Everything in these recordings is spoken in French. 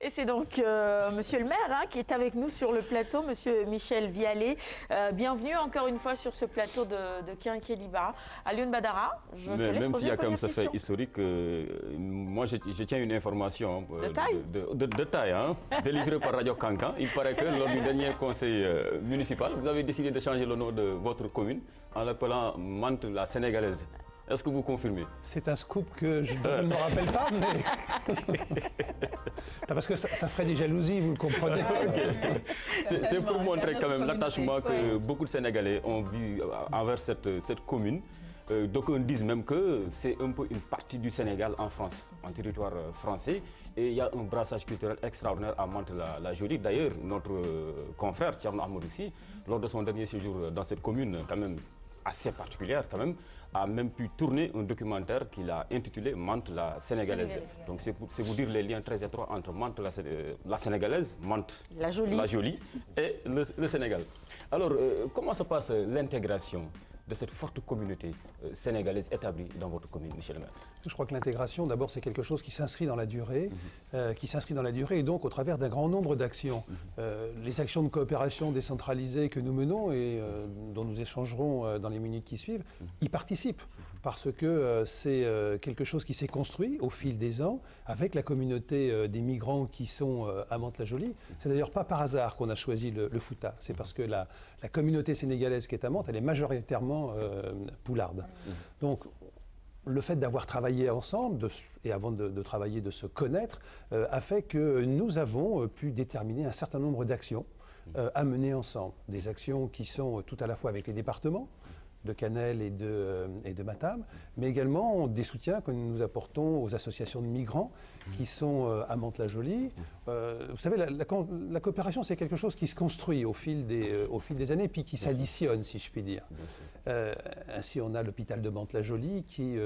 Et c'est donc Monsieur le maire qui est avec nous sur le plateau, Monsieur Michel Vialet. Bienvenue encore une fois sur ce plateau de Kékéliba. Alioune Badara, je te laisse même poser s'il y a une comme première ça fait question. historique, moi je tiens une information De taille délivrée par Radio Kankan. Il paraît que lors du dernier conseil municipal, vous avez décidé de changer le nom de votre commune en l'appelant Mantes la Sénégalaise. Est-ce que vous confirmez? C'est un scoop que je ne me rappelle pas, mais... parce que ça ferait des jalousies, vous le comprenez. C'est pour montrer quand même l'attachement que beaucoup de Sénégalais ont vu envers cette commune. D'aucuns disent même que c'est un peu une partie du Sénégal en France, en territoire français. Et il y a un brassage culturel extraordinaire à Mantes-la-Jolie. D'ailleurs, notre confrère, Thierno Ahmadoussi, lors de son dernier séjour dans cette commune, quand même assez particulière quand même, a même pu tourner un documentaire qu'il a intitulé Mantes la Sénégalaise. Donc c'est vous dire les liens très étroits entre Mantes la Sénégalaise, Mantes la Jolie et le Sénégal. Alors comment se passe l'intégration de cette forte communauté sénégalaise établie dans votre commune, Michel le maire? Je crois que l'intégration, d'abord, c'est quelque chose qui s'inscrit dans la durée, et donc au travers d'un grand nombre d'actions. Les actions de coopération décentralisée que nous menons et dont nous échangerons dans les minutes qui suivent, y participent, parce que c'est quelque chose qui s'est construit au fil des ans avec la communauté des migrants qui sont à Mantes-la-Jolie. C'est d'ailleurs pas par hasard qu'on a choisi le Fouta, c'est parce que la communauté sénégalaise qui est à Mantes, elle est majoritairement poularde. Donc, le fait d'avoir travaillé ensemble, et avant de travailler, de se connaître, a fait que nous avons pu déterminer un certain nombre d'actions à mener ensemble. Des actions qui sont tout à la fois avec les départements, de Canel et de Matam, mais également des soutiens que nous apportons aux associations de migrants qui sont à Mantes-la-Jolie. Vous savez, la coopération, c'est quelque chose qui se construit au fil des années, puis qui s'additionne, si je puis dire. Ainsi, on a l'hôpital de Mantes-la-Jolie qui,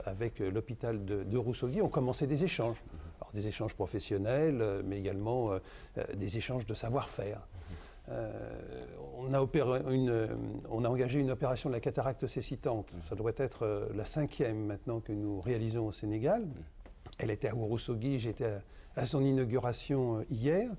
avec l'hôpital de Ourossogui, ont commencé des échanges. Alors, des échanges professionnels, mais également des échanges de savoir-faire. On a engagé une opération de la cataracte cécitante. Ça doit être la 5e maintenant que nous réalisons au Sénégal. Elle était à Ourossogui, j'étais à son inauguration hier.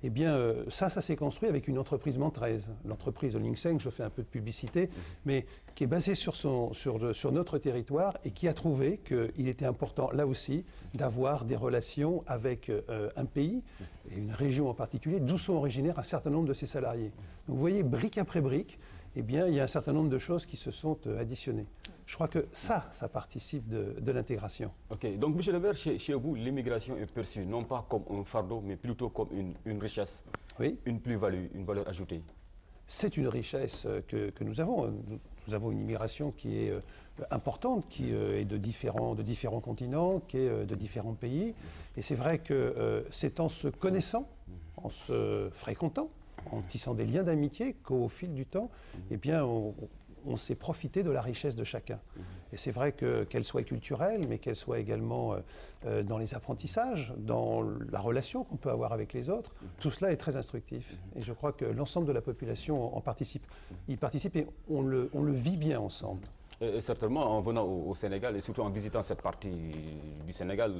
Eh bien, ça s'est construit avec une entreprise mantaise, l'entreprise Lingseng, je fais un peu de publicité, mais qui est basée sur notre territoire et qui a trouvé qu'il était important, là aussi, d'avoir des relations avec un pays, et une région en particulier, d'où sont originaires un certain nombre de ses salariés. Donc vous voyez, brique après brique, eh bien, il y a un certain nombre de choses qui se sont additionnées. Je crois que ça participe de l'intégration. Ok, donc Michel le maire, chez vous, l'immigration est perçue non pas comme un fardeau, mais plutôt comme une richesse, oui, une plus-value, une valeur ajoutée. C'est une richesse que nous avons. Nous avons une immigration qui est importante, qui est de différents continents, qui est de différents pays. Et c'est vrai que c'est en se connaissant, en se fréquentant, en tissant des liens d'amitié qu'au fil du temps, eh bien, on sait profiter de la richesse de chacun. Et c'est vrai qu'elle soit culturelle, mais qu'elle soit également dans les apprentissages, dans la relation qu'on peut avoir avec les autres. Tout cela est très instructif. Et je crois que l'ensemble de la population en participe. Il participe et on le vit bien ensemble. Et certainement, en venant au Sénégal, et surtout en visitant cette partie du Sénégal,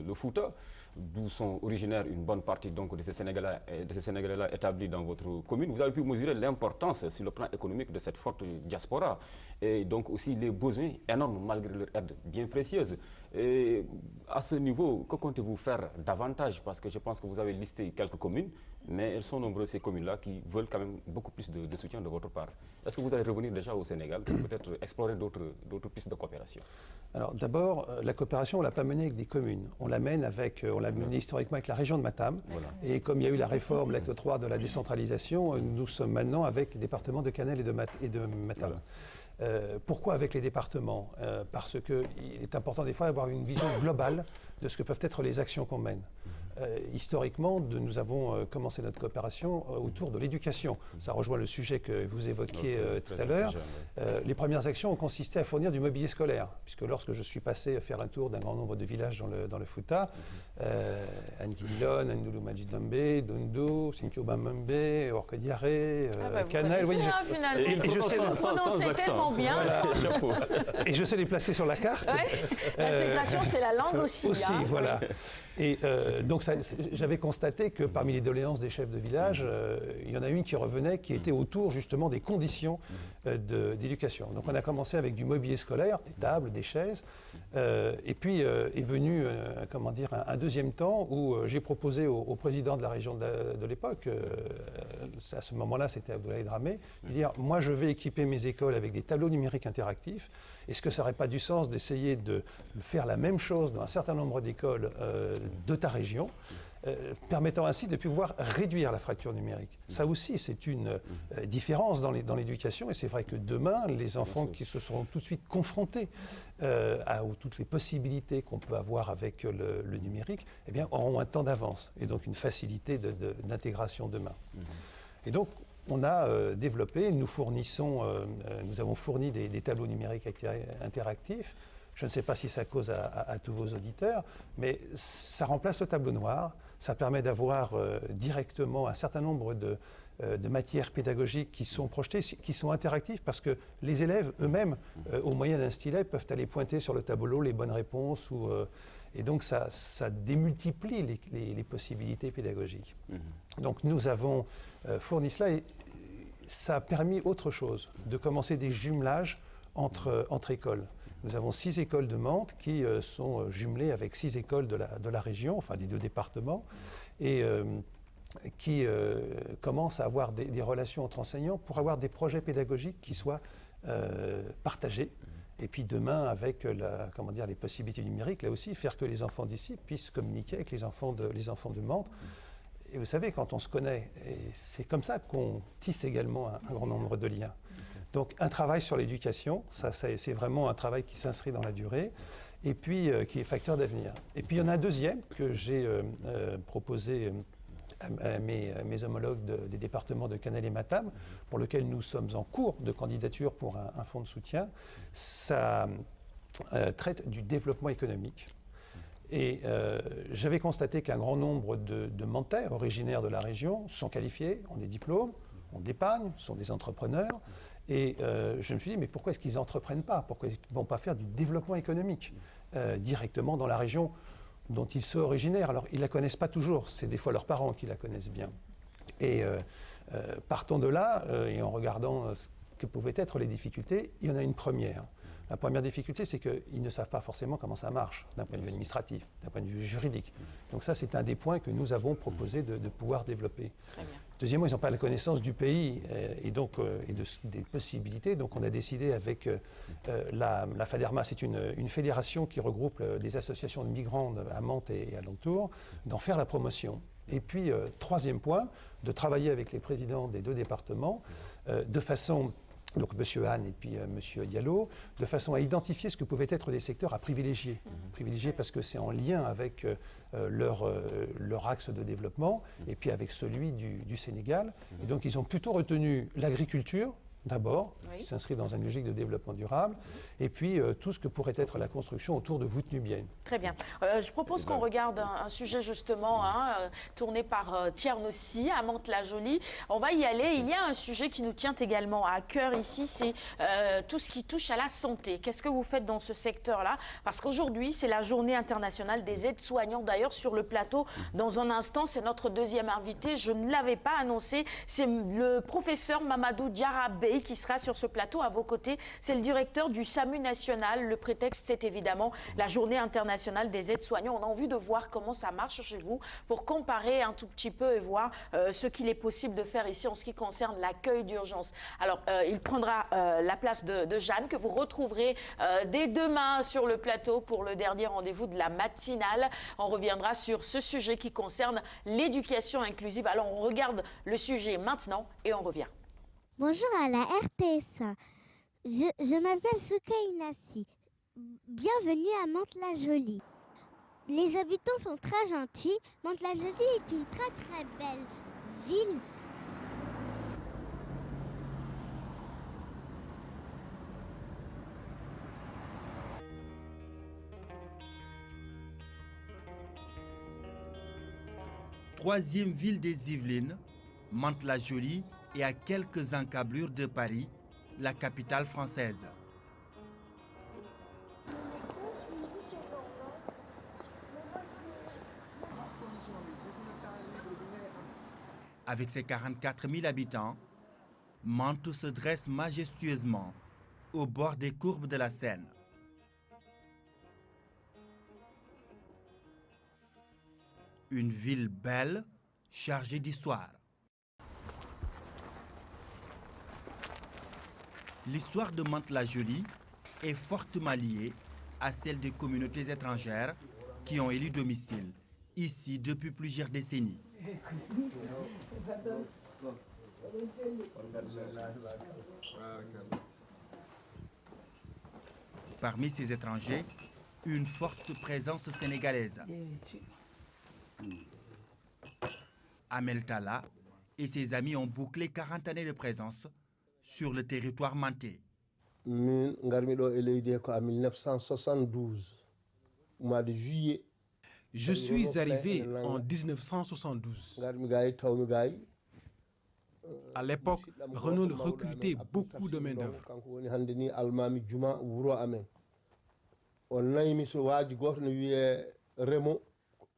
le Fouta, d'où sont originaires une bonne partie donc, de ces Sénégalais-là établis dans votre commune, vous avez pu mesurer l'importance sur le plan économique de cette forte diaspora, et donc aussi les besoins énormes malgré leur aide bien précieuse. Et à ce niveau, que comptez-vous faire davantage? Parce que je pense que vous avez listé quelques communes, mais elles sont nombreuses ces communes-là qui veulent quand même beaucoup plus de soutien de votre part. Est-ce que vous allez revenir déjà au Sénégal pour peut-être explorer d'autres pistes de coopération? Alors d'abord, la coopération, on ne l'a pas menée avec des communes. On la mène on l'a menée historiquement avec la région de Matam. Voilà. Et comme il y a eu la réforme, l'acte 3 de la décentralisation, nous sommes maintenant avec les départements de Canel et de Matam. Voilà. Pourquoi avec les départements? Parce qu'il est important des fois d'avoir une vision globale de ce que peuvent être les actions qu'on mène. Historiquement, nous avons commencé notre coopération autour de l'éducation. Ça rejoint le sujet que vous évoquiez tout à l'heure. Les premières actions ont consisté à fournir du mobilier scolaire, puisque lorsque je suis passé à faire un tour d'un grand nombre de villages dans le Fouta, Nkililon, Ndulu Majidambe, Dondo, Sinkyo-Bamambe, Orkodiaré, Canal. Oui, et je sais prononcer tellement bien. Voilà. Et je sais les placer sur la carte. Ouais. L'intégration, c'est la langue aussi. Aussi, voilà. Et donc j'avais constaté que parmi les doléances des chefs de village, il y en a une qui revenait, qui était autour justement des conditions d'éducation. Donc on a commencé avec du mobilier scolaire, des tables, des chaises, et puis est venu comment dire, un deuxième temps où j'ai proposé au président de la région de l'époque, à ce moment-là c'était Abdoulaye Dramé, de dire moi je vais équiper mes écoles avec des tableaux numériques interactifs. Est-ce que ça n'aurait pas du sens d'essayer de faire la même chose dans un certain nombre d'écoles de ta région, permettant ainsi de pouvoir réduire la fracture numérique. Ça aussi, c'est une différence dans l'éducation, et c'est vrai que demain, les enfants qui se seront tout de suite confrontés à toutes les possibilités qu'on peut avoir avec le numérique, eh bien, auront un temps d'avance, et donc une facilité d'intégration demain. Et donc, on a développé, nous avons fourni des tableaux numériques interactifs. Je ne sais pas si ça cause à tous vos auditeurs, mais ça remplace le tableau noir. Ça permet d'avoir directement un certain nombre de matières pédagogiques qui sont projetées, qui sont interactives, parce que les élèves eux-mêmes, au moyen d'un stylet, peuvent aller pointer sur le tableau les bonnes réponses. Et donc ça démultiplie les possibilités pédagogiques. Donc nous avons fourni cela, et ça a permis autre chose, de commencer des jumelages entre écoles. Nous avons 6 écoles de Mantes qui sont jumelées avec 6 écoles de la région, enfin des 2 départements, et qui commencent à avoir des relations entre enseignants pour avoir des projets pédagogiques qui soient partagés. Et puis demain, avec les possibilités numériques, là aussi, faire que les enfants d'ici puissent communiquer avec les enfants de Mantes. Et vous savez, quand on se connaît, c'est comme ça qu'on tisse également un grand nombre de liens. Donc un travail sur l'éducation, c'est vraiment un travail qui s'inscrit dans la durée, et puis qui est facteur d'avenir. Et puis il y en a un deuxième que j'ai proposé à mes homologues des départements de Canel et Matam, pour lequel nous sommes en cours de candidature pour un fonds de soutien. Ça traite du développement économique. Et j'avais constaté qu'un grand nombre de Mantais, originaires de la région, sont qualifiés, ont des diplômes, ont d'épargne, sont des entrepreneurs. Et je me suis dit, mais pourquoi est-ce qu'ils n'entreprennent pas? Pourquoi ils ne vont pas faire du développement économique directement dans la région dont ils sont originaires? Alors, ils ne la connaissent pas toujours, c'est des fois leurs parents qui la connaissent bien. Et partant de là, et en regardant ce que pouvaient être les difficultés, il y en a une première. La première difficulté, c'est qu'ils ne savent pas forcément comment ça marche, d'un point de vue administratif, d'un point de vue juridique. Donc ça, c'est un des points que nous avons proposé de pouvoir développer. Très bien. Deuxièmement, ils n'ont pas la connaissance du pays et des possibilités. Donc on a décidé avec la FADERMA, c'est une fédération qui regroupe des associations de migrants à Mantes et alentours, d'en faire la promotion. Et puis, troisième point, de travailler avec les présidents des 2 départements de façon... Donc M. Hahn et puis M. Diallo, de façon à identifier ce que pouvaient être des secteurs à privilégier. Privilégier parce que c'est en lien avec leur axe de développement et puis avec celui du Sénégal. Et donc ils ont plutôt retenu l'agriculture, d'abord, qui s'inscrit dans une logique de développement durable, et puis tout ce que pourrait être la construction autour de voûtes nubiennes. Très bien. Je propose qu'on regarde un sujet justement tourné par Tchernossi, à Mantes-la-Jolie. On va y aller. Il y a un sujet qui nous tient également à cœur ici, c'est tout ce qui touche à la santé. Qu'est-ce que vous faites dans ce secteur-là? Parce qu'aujourd'hui, c'est la journée internationale des aides-soignants. D'ailleurs, sur le plateau, dans un instant, c'est notre deuxième invité. Je ne l'avais pas annoncé. C'est le professeur Mamadou Diarabé qui sera sur ce plateau à vos côtés. C'est le directeur du SAMU national. Le prétexte, c'est évidemment la journée internationale des aides-soignants. On a envie de voir comment ça marche chez vous pour comparer un tout petit peu et voir ce qu'il est possible de faire ici en ce qui concerne l'accueil d'urgence. Alors, il prendra la place de Jeanne, que vous retrouverez dès demain sur le plateau pour le dernier rendez-vous de la matinale. On reviendra sur ce sujet qui concerne l'éducation inclusive. Alors, on regarde le sujet maintenant et on revient. Bonjour à la RTS. Je m'appelle Soukainassi. Bienvenue à Mantes-la-Jolie. Les habitants sont très gentils. Mantes-la-Jolie est une très très belle ville. Troisième ville des Yvelines, Mantes-la-Jolie est à quelques encablures de Paris, la capitale française. Avec ses 44 000 habitants, Mantes se dresse majestueusement au bord des courbes de la Seine. Une ville belle, chargée d'histoire. L'histoire de Mantes-la-Jolie est fortement liée à celle des communautés étrangères qui ont élu domicile ici depuis plusieurs décennies. Parmi ces étrangers, une forte présence sénégalaise. Amel Talla et ses amis ont bouclé 40 années de présence sur le territoire mantais. Min ngarmiɗo e leydi ko en 1972 au mois de juillet. Je suis arrivé en 1972. À l'époque, Renault recrutait beaucoup de main-d'œuvre.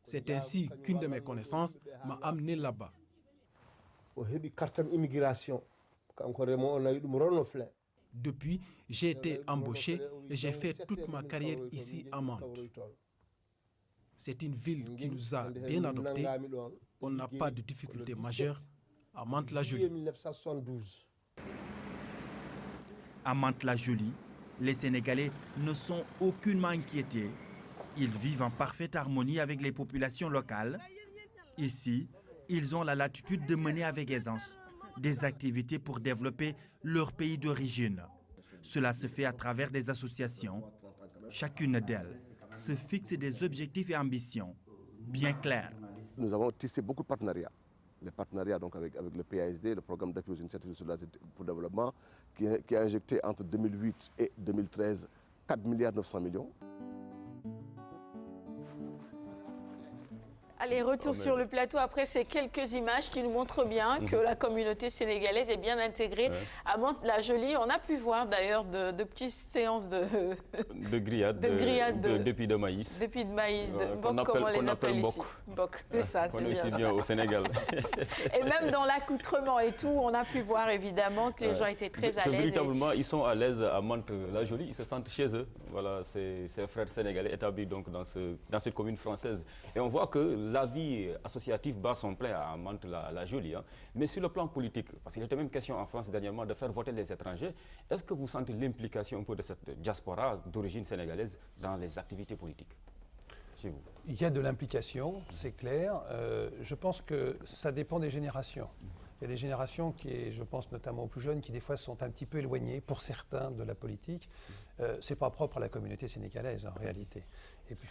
C'est ainsi qu'une de mes connaissances m'a amené là-bas. Depuis, j'ai été embauché et j'ai fait toute ma carrière ici à Mantes. C'est une ville qui nous a bien adoptés. On n'a pas de difficultés majeures à Mantes-la-Jolie. À Mantes-la-Jolie, les Sénégalais ne sont aucunement inquiétés. Ils vivent en parfaite harmonie avec les populations locales. Ici, ils ont la latitude de mener avec aisance des activités pour développer leur pays d'origine. Cela se fait à travers des associations. Chacune d'elles se fixe des objectifs et ambitions bien clairs. Nous avons tissé beaucoup de partenariats. Les partenariats donc avec le PASD, le programme d'appui aux initiatives pour le développement, qui a injecté entre 2008 et 2013 4 milliards 900 millions. Allez, retour sur le plateau après ces quelques images qui nous montrent bien que la communauté sénégalaise est bien intégrée à Mantes-la-Jolie. On a pu voir d'ailleurs de petites séances de grillades, d'épis de maïs. D'épis de maïs, de bok, comme on les appelle ici. Bok, c'est ça, c'est bien ça. Bien au Sénégal. Et même dans l'accoutrement et tout, on a pu voir évidemment que les gens étaient très à l'aise. Véritablement, ils sont à l'aise à Mantes-la-Jolie, ils se sentent chez eux. Voilà, ces frères sénégalais établis donc dans cette commune française. Et on voit que la vie associative bat son plein à Mantes-la-Jolie. Hein. Mais sur le plan politique, parce qu'il était même question en France dernièrement de faire voter les étrangers, est-ce que vous sentez l'implication un peu de cette diaspora d'origine sénégalaise dans les activités politiques chez vous? Il y a de l'implication, c'est clair. Je pense que ça dépend des générations. Il y a des générations qui, je pense notamment aux plus jeunes, qui des fois sont un petit peu éloignées, pour certains, de la politique. Ce n'est pas propre à la communauté sénégalaise, en réalité. Et puis,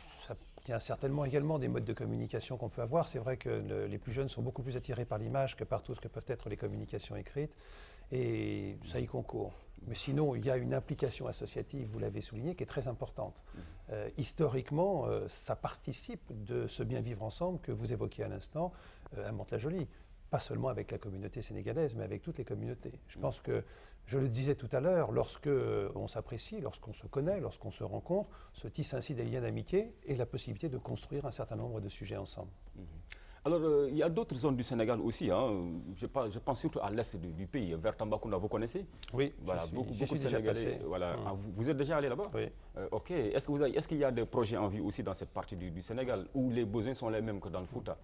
il y a certainement également des modes de communication qu'on peut avoir. C'est vrai que les plus jeunes sont beaucoup plus attirés par l'image que par tout ce que peuvent être les communications écrites. Et ça y concourt. Mais sinon, il y a une implication associative, vous l'avez souligné, qui est très importante. Historiquement, ça participe de ce bien vivre ensemble que vous évoquiez à l'instant à Mantes-la-Jolie. Pas seulement avec la communauté sénégalaise, mais avec toutes les communautés. Je pense que, je le disais tout à l'heure, lorsque on s'apprécie, lorsqu'on se connaît, lorsqu'on se rencontre, se tissent ainsi des liens d'amitié et la possibilité de construire un certain nombre de sujets ensemble. Alors, il y a d'autres zones du Sénégal aussi. Hein. Je pense surtout à l'est du pays, vers Tambacounda, vous connaissez? Oui, voilà, beaucoup de Sénégalais. Voilà. Vous êtes déjà allé là-bas? Oui. Ok. Est-ce qu'il y a des projets en vue aussi dans cette partie du Sénégal où les besoins sont les mêmes que dans le Fouta?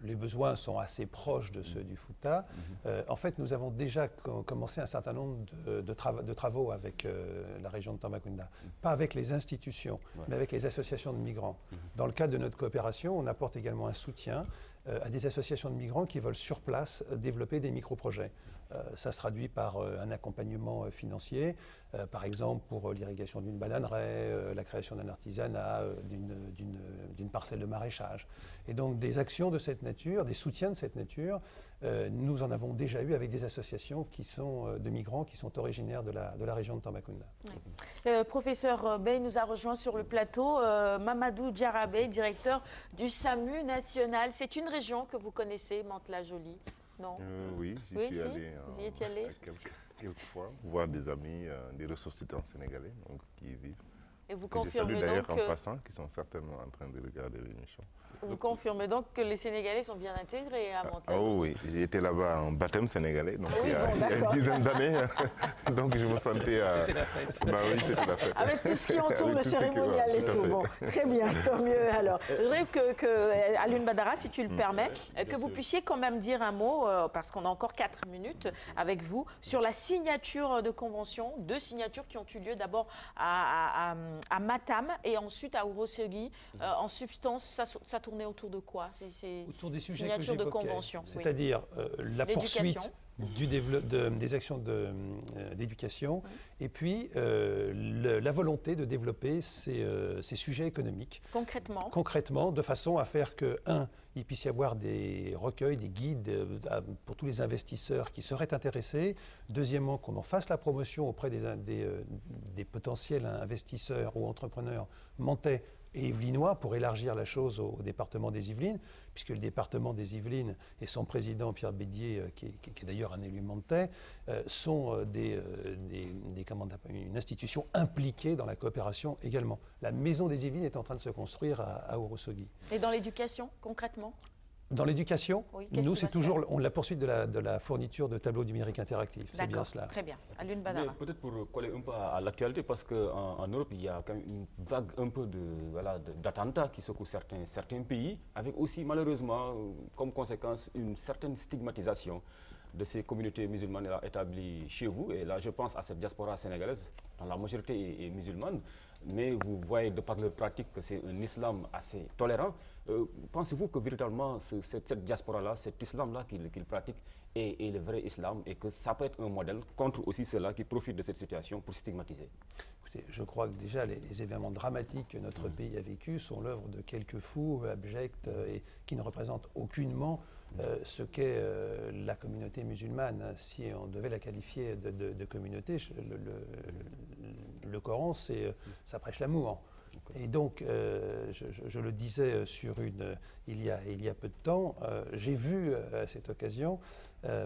Les besoins sont assez proches de ceux du Fouta. En fait, nous avons déjà commencé un certain nombre de travaux avec la région de Tambacounda. Pas avec les institutions, mais avec les associations de migrants. Dans le cadre de notre coopération, on apporte également un soutien à des associations de migrants qui veulent sur place développer des micro-projets. Ça se traduit par un accompagnement financier, par exemple pour l'irrigation d'une bananeraie, la création d'un artisanat, d'une parcelle de maraîchage. Et donc des actions de cette nature, des soutiens de cette nature, nous en avons déjà eu avec des associations qui sont de migrants qui sont originaires de la région de Tambacounda. Le professeur Bey nous a rejoint sur le plateau, Mamadou Diarabé, directeur du SAMU national. C'est une région que vous connaissez, Mantes-la-Jolie? Non. Oui, j'y suis allé. Vous y étiez allé quelques fois, voir des amis, des ressortissants sénégalais donc, qui y vivent. Et vous Je salue confirmez d'ailleurs donc en passant, qui sont certainement en train de regarder l'émission. vous confirmez donc que les Sénégalais sont bien intégrés à Mantes la Oh Jolie. oui, j'ai été là-bas en baptême sénégalais, donc Ah oui, il y a, bon, il y a d'accord. une dizaine d'années. Donc je me sentais... C'était la fête. Bah oui, c'était la fête. Avec tout ce qui entoure Avec le tout ce qui cérémonial va, et tout à tout. fait. Bon, très bien, tant mieux alors. Je voudrais que Alioune Badara, si tu le permets, que vous puissiez quand même dire un mot, parce qu'on a encore 4 minutes avec vous, sur la signature de convention, 2 signatures qui ont eu lieu d'abord à Matam et ensuite à Ourossogui. En substance, ça tournait autour de quoi? Autour des sujets signature que de j'évoquais, convention. Oui. c'est-à-dire la L'éducation. poursuite des actions d'éducation et puis la volonté de développer ces sujets économiques. Concrètement, de façon à faire que, il puisse y avoir des recueils, des guides pour tous les investisseurs qui seraient intéressés. Deuxièmement, qu'on en fasse la promotion auprès des potentiels investisseurs ou entrepreneurs montais et yvelinois pour élargir la chose au département des Yvelines, puisque le département des Yvelines et son président Pierre Bédier, qui est d'ailleurs un élu montais, sont une institution impliquée dans la coopération également. La maison des Yvelines est en train de se construire à Ourossogui. Et dans l'éducation, concrètement? Dans l'éducation, oui, nous, c'est toujours la poursuite de la fourniture de tableaux numériques interactifs. C'est bien cela. Très bien. Alioune Badara. Peut-être pour coller un peu à l'actualité, parce qu'en Europe, il y a quand même une vague un peu d'attentats qui secouent certains pays, avec aussi malheureusement comme conséquence une certaine stigmatisation de ces communautés musulmanes établies chez vous. Et là, je pense à cette diaspora sénégalaise, dont la majorité est musulmane. Mais vous voyez de par leur pratique que c'est un islam assez tolérant. Pensez-vous que véritablement cette diaspora-là, cet islam-là qu'ils pratiquent est le vrai islam et que ça peut être un modèle contre aussi ceux-là qui profitent de cette situation pour stigmatiser? Écoutez, je crois que déjà les événements dramatiques que notre pays a vécus sont l'œuvre de quelques fous abjects et qui ne représentent aucunement ce qu'est la communauté musulmane. Si on devait la qualifier de communauté, le Coran, ça prêche l'amour. Et donc, je le disais il y a peu de temps, j'ai vu à cette occasion,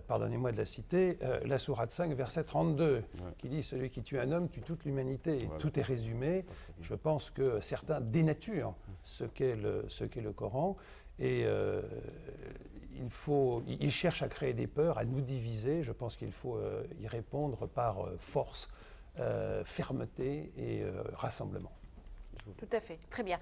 pardonnez-moi de la citer, la sourate 5, verset 32, qui dit « Celui qui tue un homme tue toute l'humanité ». Voilà. Tout est résumé. Je pense que certains dénaturent ce qu'est le Coran et ils cherchent à créer des peurs, à nous diviser. Je pense qu'il faut y répondre par force, fermeté et rassemblement. Tout à fait, très bien.